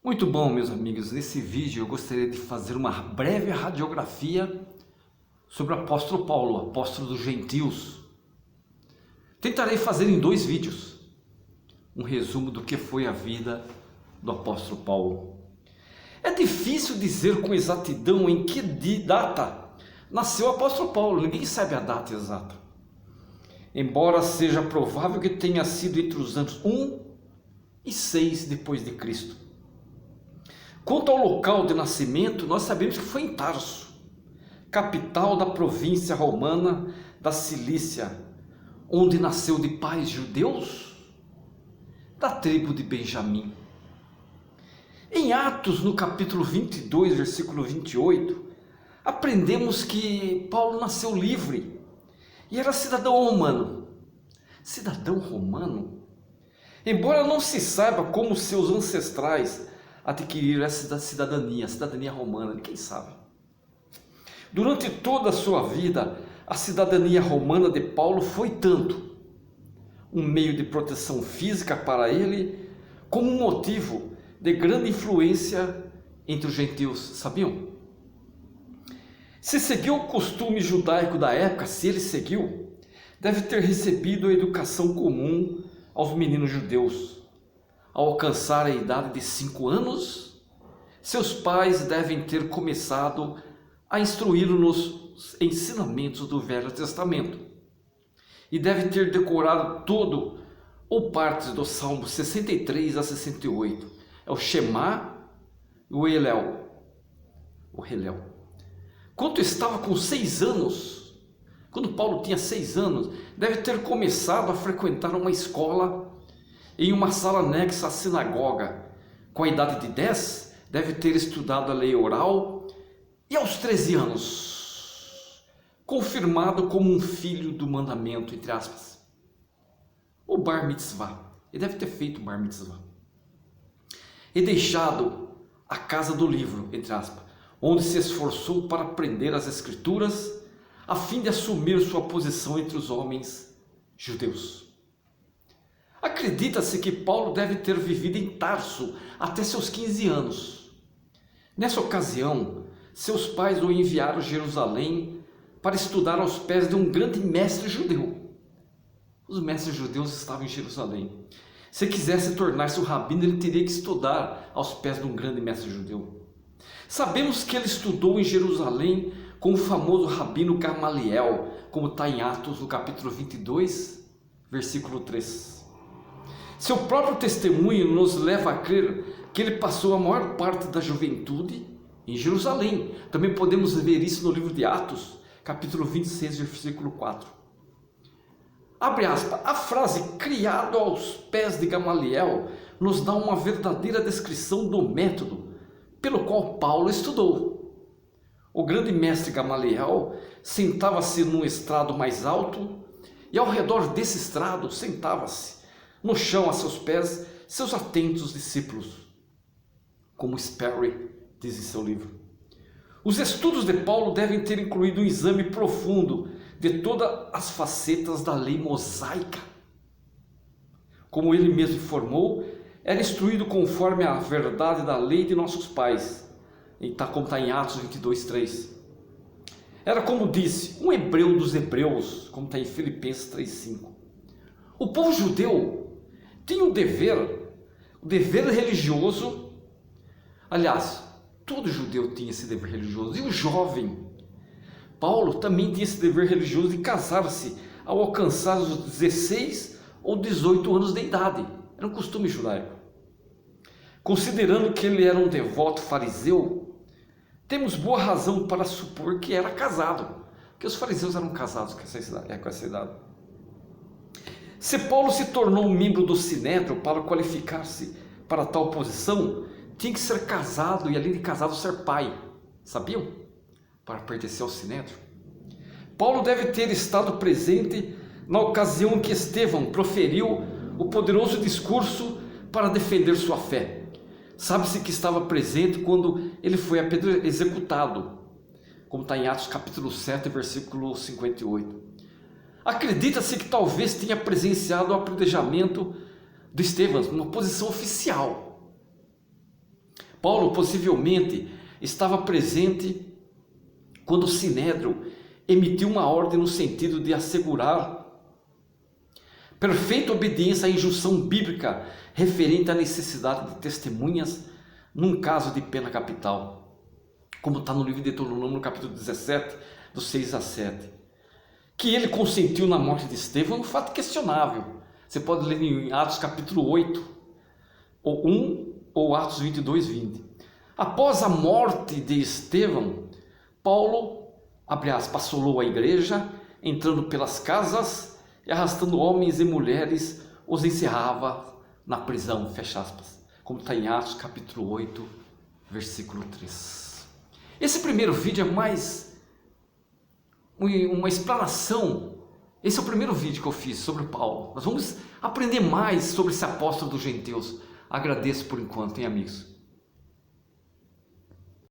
Muito bom, meus amigos. Nesse vídeo eu gostaria de fazer uma breve radiografia sobre o apóstolo Paulo, o apóstolo dos gentios. Tentarei fazer em 2 vídeos um resumo do que foi a vida do apóstolo Paulo. É difícil dizer com exatidão em que data nasceu o apóstolo Paulo, ninguém sabe a data exata. Embora seja provável que tenha sido entre os anos 1 e 6 depois de Cristo. Quanto ao local de nascimento, nós sabemos que foi em Tarso, capital da província romana da Cilícia, onde nasceu de pais judeus da tribo de Benjamim. Em Atos, no capítulo 22, versículo 28, aprendemos que Paulo nasceu livre e era cidadão romano. Cidadão romano? Embora não se saiba como seus ancestrais adquiriram essa cidadania, a cidadania romana, ninguém sabe. Durante toda a sua vida, a cidadania romana de Paulo foi tanto um meio de proteção física para ele, como um motivo de grande influência entre os gentios, sabiam? Se seguiu o costume judaico da época, se ele seguiu, deve ter recebido a educação comum aos meninos judeus. Ao alcançar a idade de 5 anos, seus pais devem ter começado a instruí-lo nos ensinamentos do Velho Testamento. E deve ter decorado todo ou partes do Salmo 63 a 68. É o Shema e o Helel. Quando estava com 6 anos, quando Paulo tinha 6 anos, deve ter começado a frequentar uma escola em uma sala anexa à sinagoga. Com a idade de 10, deve ter estudado a lei oral e aos 13 anos, confirmado como um filho do mandamento, entre aspas, o bar mitzvah. Ele deve ter feito o bar mitzvah. E deixado a casa do livro, entre aspas, onde se esforçou para aprender as escrituras, a fim de assumir sua posição entre os homens judeus. Acredita-se que Paulo deve ter vivido em Tarso até seus 15 anos. Nessa ocasião, seus pais o enviaram a Jerusalém para estudar aos pés de um grande mestre judeu. Os mestres judeus estavam em Jerusalém. Se quisesse tornar-se um rabino, ele teria que estudar aos pés de um grande mestre judeu. Sabemos que ele estudou em Jerusalém com o famoso rabino Gamaliel, como está em Atos, no capítulo 22, versículo 3. Seu próprio testemunho nos leva a crer que ele passou a maior parte da juventude em Jerusalém. Também podemos ver isso no livro de Atos, capítulo 26, versículo 4. Abre aspas, a frase criado aos pés de Gamaliel nos dá uma verdadeira descrição do método pelo qual Paulo estudou. O grande mestre Gamaliel sentava-se num estrado mais alto e ao redor desse estrado sentava-se no chão a seus pés seus atentos discípulos, como Sperry diz em seu livro. Os estudos de Paulo devem ter incluído um exame profundo de todas as facetas da lei mosaica. Como ele mesmo informou, era instruído conforme a verdade da lei de nossos pais, como está em Atos 22, 3. Era, como disse, um hebreu dos hebreus, como está em Filipenses 3, 5. O povo judeu tinha o dever religioso. Aliás, todo judeu tinha esse dever religioso, e o jovem Paulo também tinha esse dever religioso de casar-se ao alcançar os 16 ou 18 anos de idade. Era um costume judaico. Considerando que ele era um devoto fariseu, temos boa razão para supor que era casado, porque os fariseus eram casados com essa idade. Se Paulo se tornou um membro do Sinédrio para qualificar-se para tal posição, tinha que ser casado e, além de casado, ser pai. Sabiam? Para pertencer ao Sinédrio. Paulo deve ter estado presente na ocasião em que Estevão proferiu o poderoso discurso para defender sua fé. Sabe-se que estava presente quando ele foi executado, como está em Atos capítulo 7, versículo 58. Acredita-se que talvez tenha presenciado o apedrejamento de Estevão, numa posição oficial. Paulo possivelmente estava presente quando o Sinédrio emitiu uma ordem no sentido de assegurar perfeita obediência à injunção bíblica referente à necessidade de testemunhas num caso de pena capital, como está no livro de Deuteronômio, no capítulo 17, dos 6 a 7. Que ele consentiu na morte de Estevão é um fato questionável. Você pode ler em Atos capítulo 8, ou 1, ou Atos 22, 20. Após a morte de Estevão, Paulo, abre aspas, assolou a igreja, entrando pelas casas e arrastando homens e mulheres, os encerrava na prisão, fecha aspas, como está em Atos capítulo 8, versículo 3. Esse primeiro vídeo é mais uma explanação. Esse é o primeiro vídeo que eu fiz sobre Paulo. Nós vamos aprender mais sobre esse apóstolo dos gentios. Agradeço por enquanto, hein, amigos?